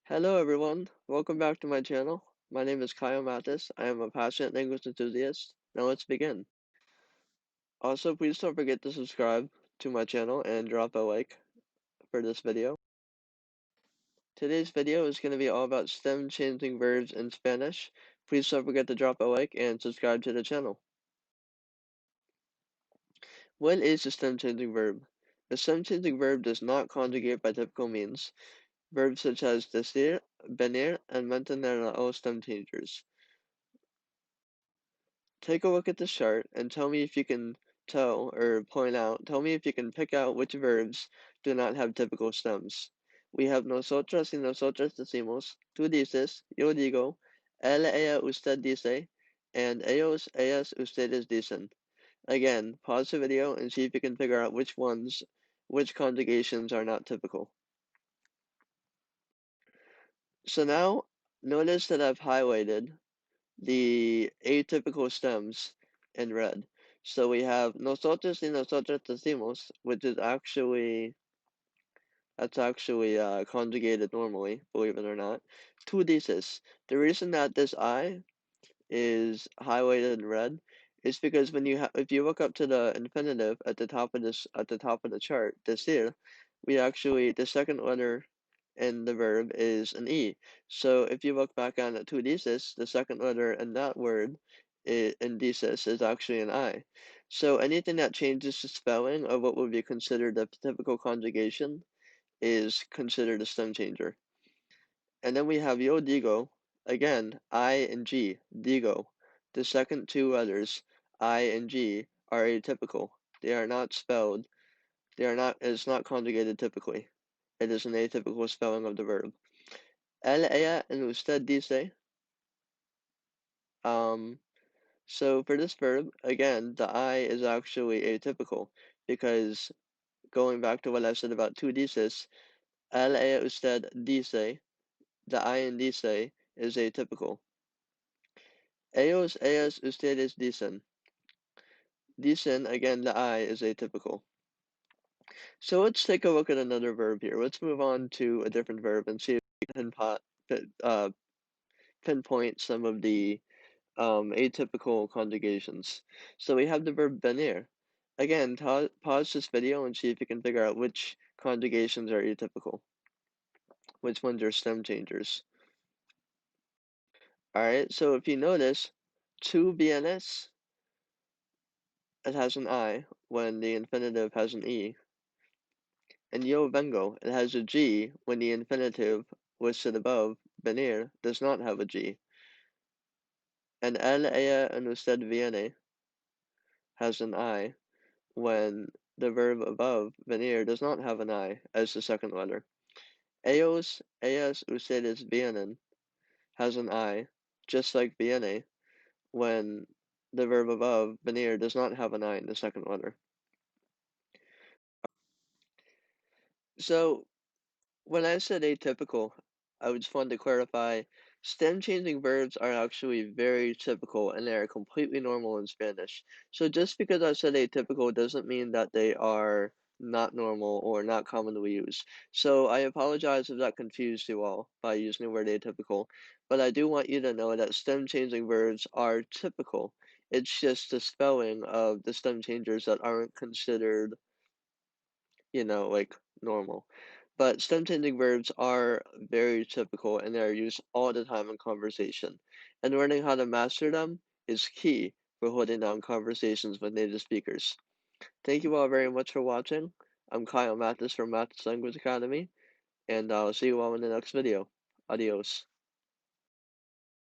Hello everyone, welcome back to my channel. My name is Kyle Mathis. I am a passionate language enthusiast. Now let's begin. Also, please don't forget to subscribe to my channel and drop a like for this video. Today's video is going to be all about stem changing verbs in Spanish. Please don't forget to drop a like and subscribe to the channel. What is a stem changing verb? A stem changing verb does not conjugate by typical means. Verbs such as decir, venir, and mantener are all stem changers. Take a look at this chart and tell me if you can tell me if you can pick out which verbs do not have typical stems. We have nosotras y nosotras decimos, tú dices, yo digo, él, ella, usted dice, and ellos, ellas, ustedes dicen. Again, pause the video and see if you can figure out which conjugations are not typical. So now, notice that I've highlighted the atypical stems in red. So we have nosotros y nosotras decimos, which is actually conjugated normally, believe it or not. Tú dices. The reason that this I is highlighted in red is because if you look up to the infinitive at the top of the chart, decir, the second letter in the verb is an E. So if you look back on tú dices, the second letter in that word in dices is actually an I. So anything that changes the spelling of what would be considered a typical conjugation is considered a stem changer. And then we have yo digo, again, I and G, digo. The second two letters, I and G, are atypical. They are not spelled, it's not conjugated typically. It is an atypical spelling of the verb. Él, ella, and usted dice. Um, so for this verb, again, the I is actually atypical because going back to what I said about two dices, él, ella, usted dice, the I and dice is atypical. Ellos, ellas, ustedes dicen. Dicen, again, the I is atypical. So let's take a look at another verb here. Let's move on to a different verb and see if we can pinpoint some of the atypical conjugations. So we have the verb venir. Again, pause this video and see if you can figure out which conjugations are atypical, which ones are stem changers. Alright, so if you notice, tú vienes, it has an I when the infinitive has an E. And yo vengo, it has a G when the infinitive listed above, venir, does not have a G. And él, ella, and usted viene has an I when the verb above, venir, does not have an I as the second letter. Ellos, ellas, ustedes vienen has an I, just like viene, when the verb above, venir, does not have an I in the second letter. So when I said atypical, I just wanted to clarify stem changing verbs are actually very typical and they are completely normal in Spanish. So just because I said atypical doesn't mean that they are not normal or not commonly used. So I apologize if that confused you all by using the word atypical, but I do want you to know that stem changing verbs are typical. It's just the spelling of the stem changers that aren't considered like normal. But stem changing verbs are very typical and they are used all the time in conversation. And learning how to master them is key for holding down conversations with native speakers. Thank you all very much for watching. I'm Kyle Mathis from Mathis Language Academy, and I'll see you all in the next video. Adios.